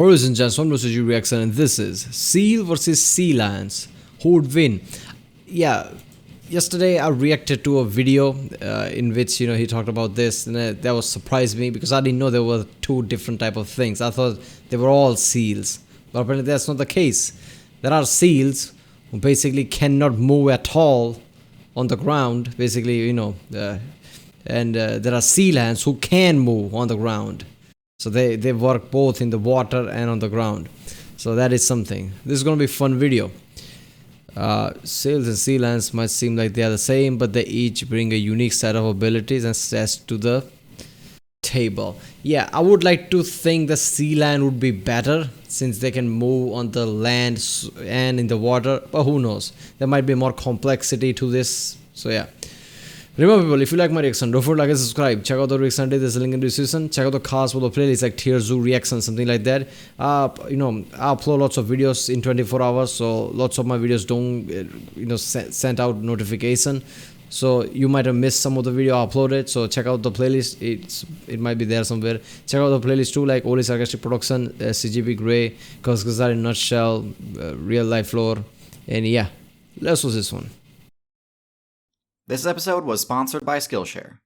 Ladies and gentlemen, this is your reaction, and this is Seal versus Sea Lions. Who would win? Yeah, yesterday I reacted to a video in which he talked about this, and that was surprised me because I didn't know there were two different type of things. I thought they were all seals, but apparently that's not the case. There are seals who basically cannot move at all on the ground, basically, and there are sea lions who can move on the ground. So they work both in the water and on the ground. So that is something. This is going to be a fun video. Sails and sea lions might seem like they are the same, but they each bring a unique set of abilities and stats to the table. Yeah, I would like to think the sea lion would be better since they can move on the land and in the water, but who knows? There might be more complexity to this. So yeah. Remember people, if you like my reaction, don't forget to like and subscribe. Check out the reaction, there's a link in the description. Check out the cast for the playlist like TierZoo reaction, something like that. I upload lots of videos in 24 hours, so lots of my videos don't send out notification. So you might have missed some of the video I uploaded. So check out the playlist. It might be there somewhere. Check out the playlist too, like Oli Sarcastic Production, CGP Grey, Cause in a Nutshell, Real Life Lore, and yeah, let's watch this one. This episode was sponsored by Skillshare.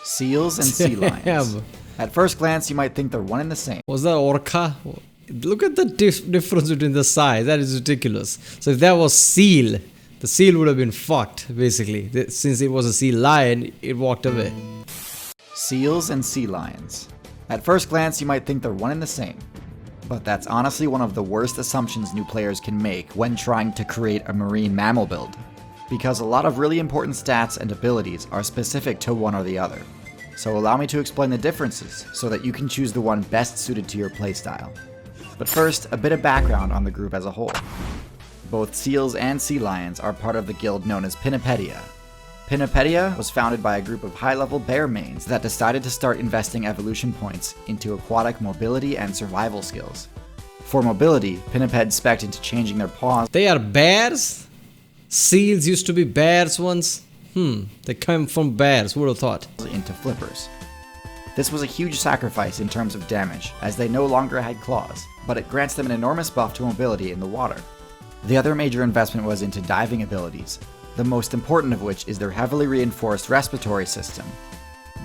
Seals and sea lions. At first glance, you might think they're one and the same. Was that orca? Look at the difference between the size. That is ridiculous. So if that was seal, the seal would have been fucked, basically. Since it was a sea lion, it walked away. Seals and sea lions. At first glance, you might think they're one and the same. But that's honestly one of the worst assumptions new players can make when trying to create a marine mammal build. Because a lot of really important stats and abilities are specific to one or the other. So allow me to explain the differences so that you can choose the one best suited to your playstyle. But first, a bit of background on the group as a whole. Both seals and sea lions are part of the guild known as Pinnipedia. Pinnipedia was founded by a group of high-level bear mains that decided to start investing evolution points into aquatic mobility and survival skills. For mobility, Pinnipeds spec'd into changing their paws. They are bears? Seals used to be bears once? They come from bears, who would have thought? Into flippers. This was a huge sacrifice in terms of damage, as they no longer had claws, but it grants them an enormous buff to mobility in the water. The other major investment was into diving abilities, the most important of which is their heavily reinforced respiratory system.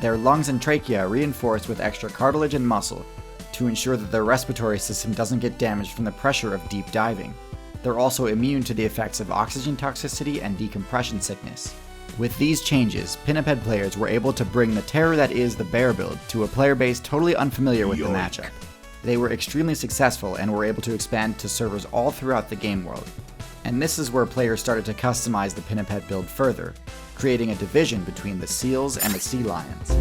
Their lungs and trachea are reinforced with extra cartilage and muscle to ensure that their respiratory system doesn't get damaged from the pressure of deep diving. They're also immune to the effects of oxygen toxicity and decompression sickness. With these changes, Pinniped players were able to bring the terror that is the bear build to a player base totally unfamiliar with the matchup. They were extremely successful and were able to expand to servers all throughout the game world. And this is where players started to customize the Pinniped build further, creating a division between the seals and the sea lions.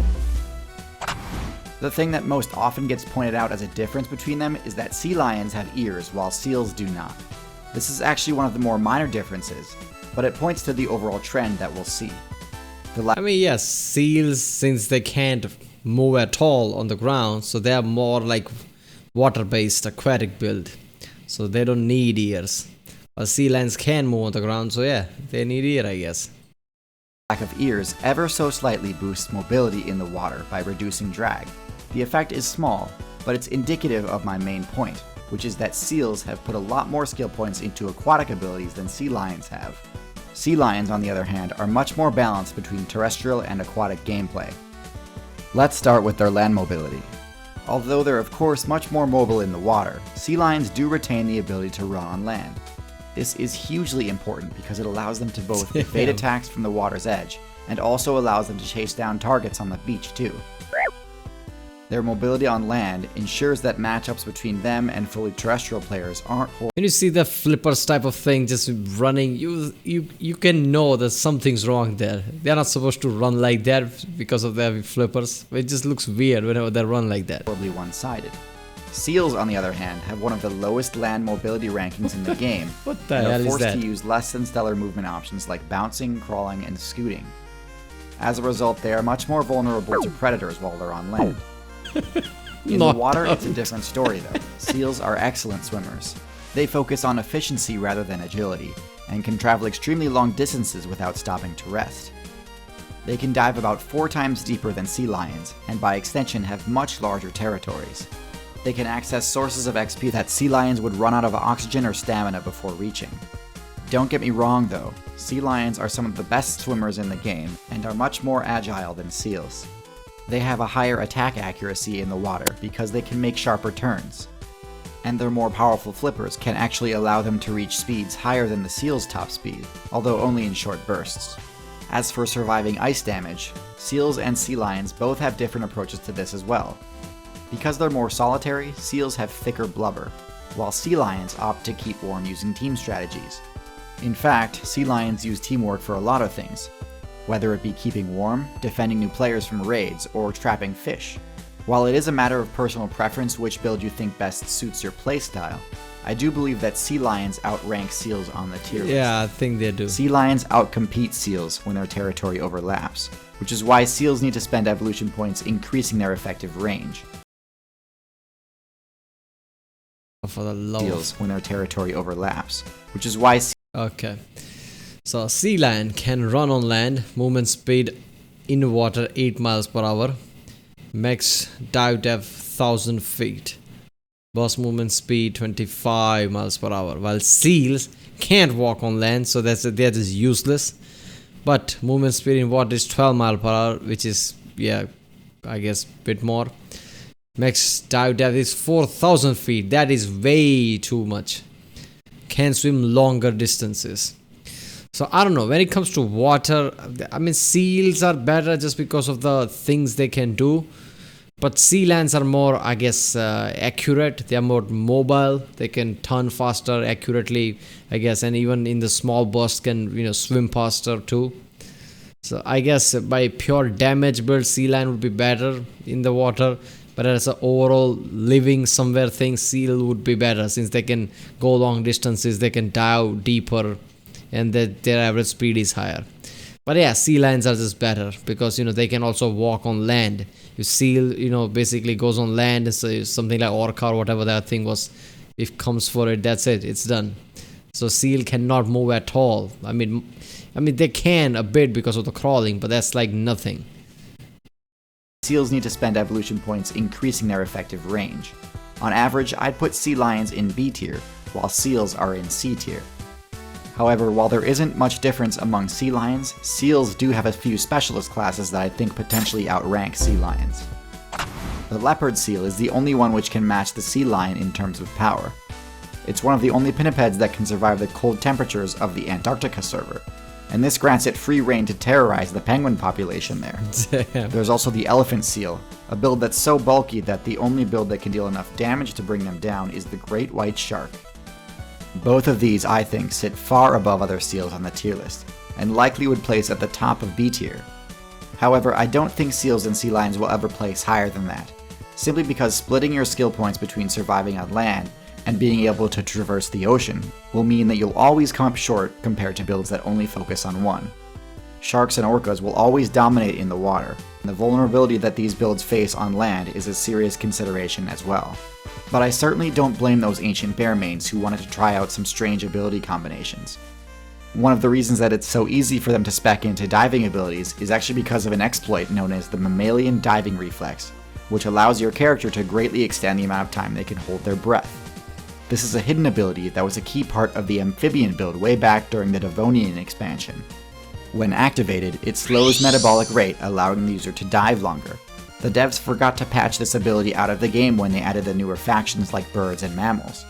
The thing that most often gets pointed out as a difference between them is that sea lions have ears while seals do not. This is actually one of the more minor differences, but it points to the overall trend that we'll see. Yes, seals, since they can't move at all on the ground, so they are more like water-based aquatic build. So they don't need ears. But sea lions can move on the ground, so yeah, they need ear, I guess. Lack of ears ever so slightly boosts mobility in the water by reducing drag. The effect is small, but it's indicative of my main point, which is that seals have put a lot more skill points into aquatic abilities than sea lions have. Sea lions, on the other hand, are much more balanced between terrestrial and aquatic gameplay. Let's start with their land mobility. Although they're of course much more mobile in the water, sea lions do retain the ability to run on land. This is hugely important because it allows them to both evade attacks from the water's edge, and also allows them to chase down targets on the beach too. Their mobility on land ensures that matchups between them and fully terrestrial players aren't horrible. When you see the flippers type of thing just running, you can know that something's wrong there. They're not supposed to run like that because of their flippers. It just looks weird whenever they run like that. Horribly one-sided. Seals, on the other hand, have one of the lowest land mobility rankings in the game. What the hell is that? They're forced to use less than stellar movement options like bouncing, crawling, and scooting. As a result, they are much more vulnerable to predators while they're on land. In the Not water, it's a out. different story though. Seals are excellent swimmers. They focus on efficiency rather than agility, and can travel extremely long distances without stopping to rest. They can dive about 4 times deeper than sea lions, and by extension have much larger territories. They can access sources of XP that sea lions would run out of oxygen or stamina before reaching. Don't get me wrong though, sea lions are some of the best swimmers in the game, and are much more agile than seals. They have a higher attack accuracy in the water because they can make sharper turns, and their more powerful flippers can actually allow them to reach speeds higher than the seal's top speed, although only in short bursts. As for surviving ice damage, seals and sea lions both have different approaches to this as well. Because they're more solitary, seals have thicker blubber, while sea lions opt to keep warm using team strategies. In fact, sea lions use teamwork for a lot of things, whether it be keeping warm, defending new players from raids, or trapping fish. While it is a matter of personal preference which build you think best suits your playstyle, I do believe that sea lions outrank seals on the tier list. Yeah, I think they do. Sea lions outcompete seals when their territory overlaps, which is why seals need to spend evolution points increasing their effective range. For the love Seals when their territory overlaps, which is why Okay. So sea lion can run on land, movement speed in water 8 miles per hour, max dive depth 1000 feet, burst movement speed 25 miles per hour, while seals can't walk on land, so that is useless. But movement speed in water is 12 miles per hour, which is, yeah, I guess bit more. Max dive depth is 4000 feet. That is way too much. Can swim longer distances. So I don't know, when it comes to water, I mean seals are better just because of the things they can do, but sea lions are more, I guess, accurate. They are more mobile. They can turn faster accurately, I guess, and even in the small bursts can swim faster too. So I guess by pure damage build, sea lion would be better in the water. But as an overall living somewhere thing, seal would be better since they can go long distances, they can dive deeper, and their average speed is higher. But yeah, sea lions are just better because they can also walk on land. If seal basically goes on land, so something like orca or whatever that thing was, if comes for it, that's it, it's done. So seal cannot move at all. I mean they can a bit because of the crawling, but that's like nothing. seals need to spend evolution points increasing their effective range. On average, I'd put sea lions in B tier, while seals are in C tier. However, while there isn't much difference among sea lions, seals do have a few specialist classes that I think potentially outrank sea lions. The leopard seal is the only one which can match the sea lion in terms of power. It's one of the only pinnipeds that can survive the cold temperatures of the Antarctica server, and this grants it free reign to terrorize the penguin population there. Damn. There's also the elephant seal, a build that's so bulky that the only build that can deal enough damage to bring them down is the great white shark. Both of these, I think, sit far above other seals on the tier list, and likely would place at the top of B tier. However, I don't think seals and sea lions will ever place higher than that, simply because splitting your skill points between surviving on land and being able to traverse the ocean will mean that you'll always come up short compared to builds that only focus on one. Sharks and orcas will always dominate in the water, and the vulnerability that these builds face on land is a serious consideration as well. But I certainly don't blame those ancient bear mains who wanted to try out some strange ability combinations. One of the reasons that it's so easy for them to spec into diving abilities is actually because of an exploit known as the mammalian diving reflex, which allows your character to greatly extend the amount of time they can hold their breath. This is a hidden ability that was a key part of the amphibian build way back during the Devonian expansion. When activated, it slows metabolic rate, allowing the user to dive longer. The devs forgot to patch this ability out of the game when they added the newer factions like birds and mammals.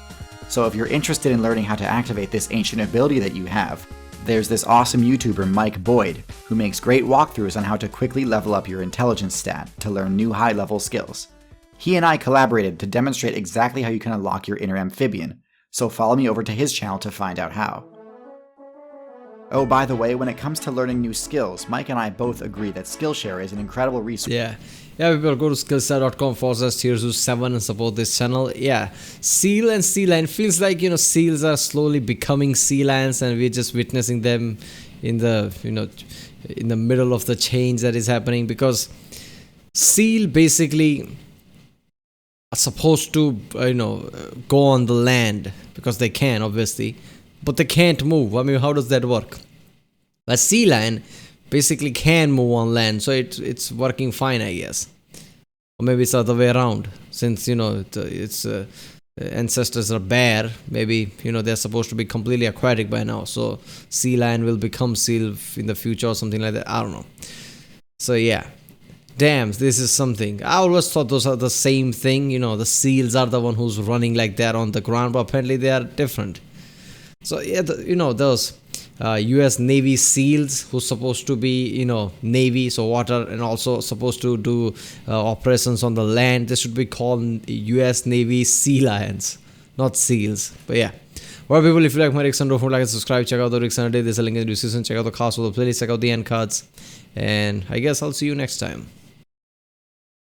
So if you're interested in learning how to activate this ancient ability that you have, there's this awesome YouTuber Mike Boyd, who makes great walkthroughs on how to quickly level up your intelligence stat to learn new high-level skills. He and I collaborated to demonstrate exactly how you can unlock your inner amphibian, so follow me over to his channel to find out how. Oh, by the way, when it comes to learning new skills, Mike and I both agree that Skillshare is an incredible resource. Yeah, people go to skillshare.com/TierZoo7 and support this channel. Yeah, seal and sea lion feels like seals are slowly becoming sea lions, and we're just witnessing them in the in the middle of the change that is happening, because seal basically are supposed to go on the land because they can, obviously, but they can't move. I mean, how does that work? A sea lion basically can move on land, so it's working fine, I guess. Or maybe it's the other way around, since its ancestors are bear. Maybe they're supposed to be completely aquatic by now, so sea lion will become seal in the future or something like that. I don't know. So yeah, damn, this is something. I always thought those are the same thing. The seals are the one who's running like that on the ground, but apparently they are different. So yeah, those U.S. Navy SEALs who's supposed to be Navy, so water, and also supposed to do operations on the land. This should be called U.S. Navy Sea Lions, not SEALs. But yeah. Well, people, if you like my Rickson, don't forget to like and subscribe. Check out the Rickson Day. There's a link in the description. Check out the cast of the playlist. Check out the end cards. And I guess I'll see you next time.